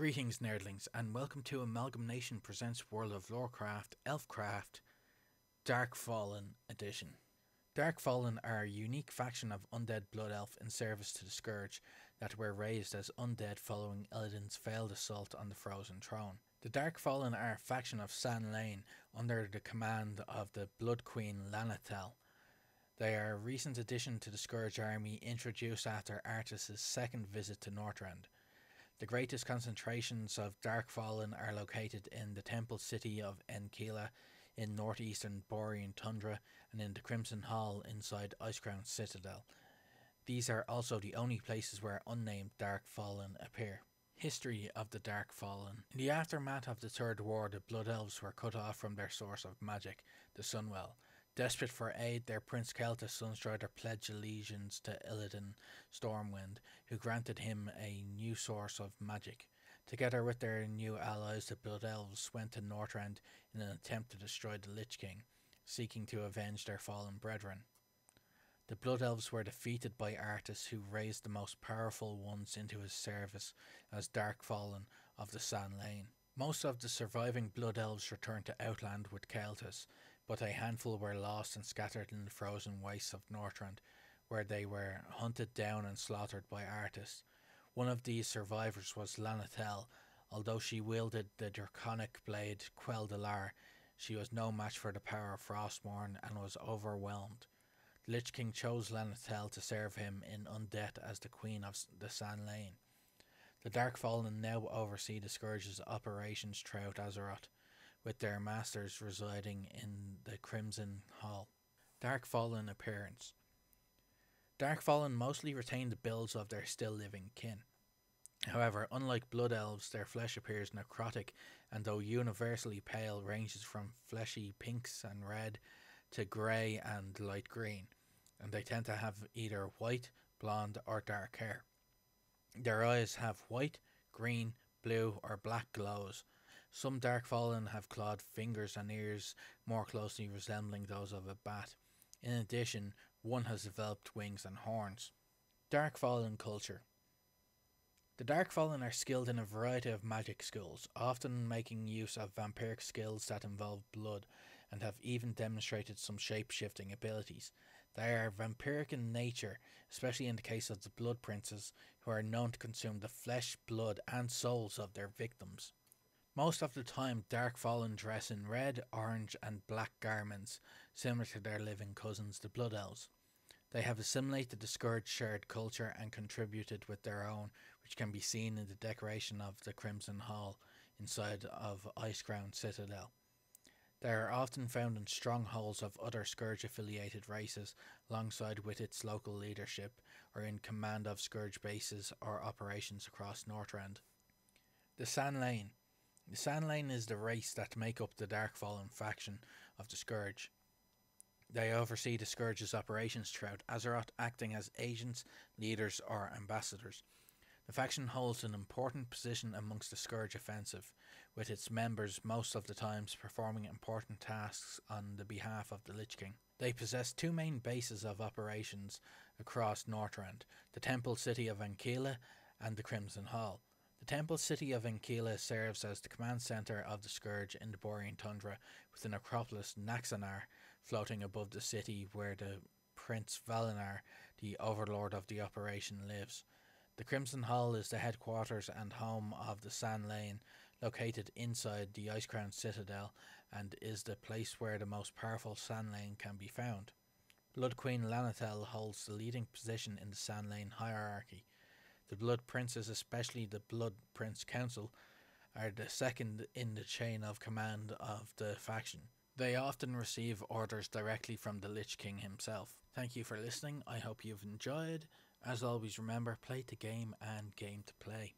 Greetings nerdlings and welcome to AmalgamNation presents World of Lorecraft, Elfcraft, Darkfallen Edition. Darkfallen are a unique faction of undead blood elf in service to the Scourge that were raised as undead following Illidan's failed assault on the Frozen Throne. The Darkfallen are a faction of San Lane under the command of the Blood Queen Lanatel. They are a recent addition to the Scourge army introduced after Artus's second visit to Northrend. The greatest concentrations of Darkfallen are located in the temple city of Enkila in northeastern Borean tundra and in the Crimson Hall inside Icecrown Citadel. These are also the only places where unnamed Darkfallen appear. History of the Darkfallen. In the aftermath of the Third War, the Blood Elves were cut off from their source of magic, the Sunwell. Desperate for aid, their Prince Keltis Sunstrider pledged allegiance to Illidan Stormwind, who granted him a new source of magic. Together with their new allies, the Blood Elves went to Northrend in an attempt to destroy the Lich King, seeking to avenge their fallen brethren. The Blood Elves were defeated by Artus, who raised the most powerful ones into his service as Darkfallen of the San Lane. Most of the surviving Blood Elves returned to Outland with Keltis, but a handful were lost and scattered in the frozen wastes of Northrend, where they were hunted down and slaughtered by Artus. One of these survivors was Lanatel. Although she wielded the draconic blade Quel'Dalar, she was no match for the power of Frostmourne and was overwhelmed. The Lich King chose Lanatel to serve him in undeath as the Queen of the San Lane. The Darkfallen now oversee the Scourge's operations throughout Azeroth, with their masters residing in the Crimson Hall. Darkfallen appearance. Darkfallen mostly retain the builds of their still living kin. However, unlike Blood Elves, their flesh appears necrotic and though universally pale ranges from fleshy pinks and red to grey and light green, and they tend to have either white, blonde or dark hair. Their eyes have white, green, blue or black glows. Some Darkfallen have clawed fingers and ears more closely resembling those of a bat. In addition, one has developed wings and horns. Darkfallen culture. The Darkfallen are skilled in a variety of magic schools, often making use of vampiric skills that involve blood, and have even demonstrated some shape-shifting abilities. They are vampiric in nature, especially in the case of the Blood Princes, who are known to consume the flesh, blood and souls of their victims. Most of the time, Darkfallen dress in red, orange and black garments, similar to their living cousins, the Blood Elves. They have assimilated the Scourge shared culture and contributed with their own, which can be seen in the decoration of the Crimson Hall inside of Icecrown Citadel. They are often found in strongholds of other Scourge-affiliated races, alongside with its local leadership, or in command of Scourge bases or operations across Northrend. The San Lane. The San Lane is the race that make up the Darkfallen faction of the Scourge. They oversee the Scourge's operations throughout Azeroth, acting as agents, leaders or ambassadors. The faction holds an important position amongst the Scourge offensive, with its members most of the times performing important tasks on the behalf of the Lich King. They possess two main bases of operations across Northrend, the temple city of Enkila and the Crimson Hall. The temple city of Enkila serves as the command centre of the Scourge in the Borean tundra, with the necropolis Naxanar floating above the city where the Prince Valinar, the overlord of the operation, lives. The Crimson Hall is the headquarters and home of the San Lane, located inside the Icecrown Citadel, and is the place where the most powerful San Lane can be found. Blood Queen Lanatel holds the leading position in the San Lane hierarchy. The Blood Princes, especially the Blood Prince Council, are the second in the chain of command of the faction. They often receive orders directly from the Lich King himself. Thank you for listening. I hope you've enjoyed. As always, remember, play to game and game to play.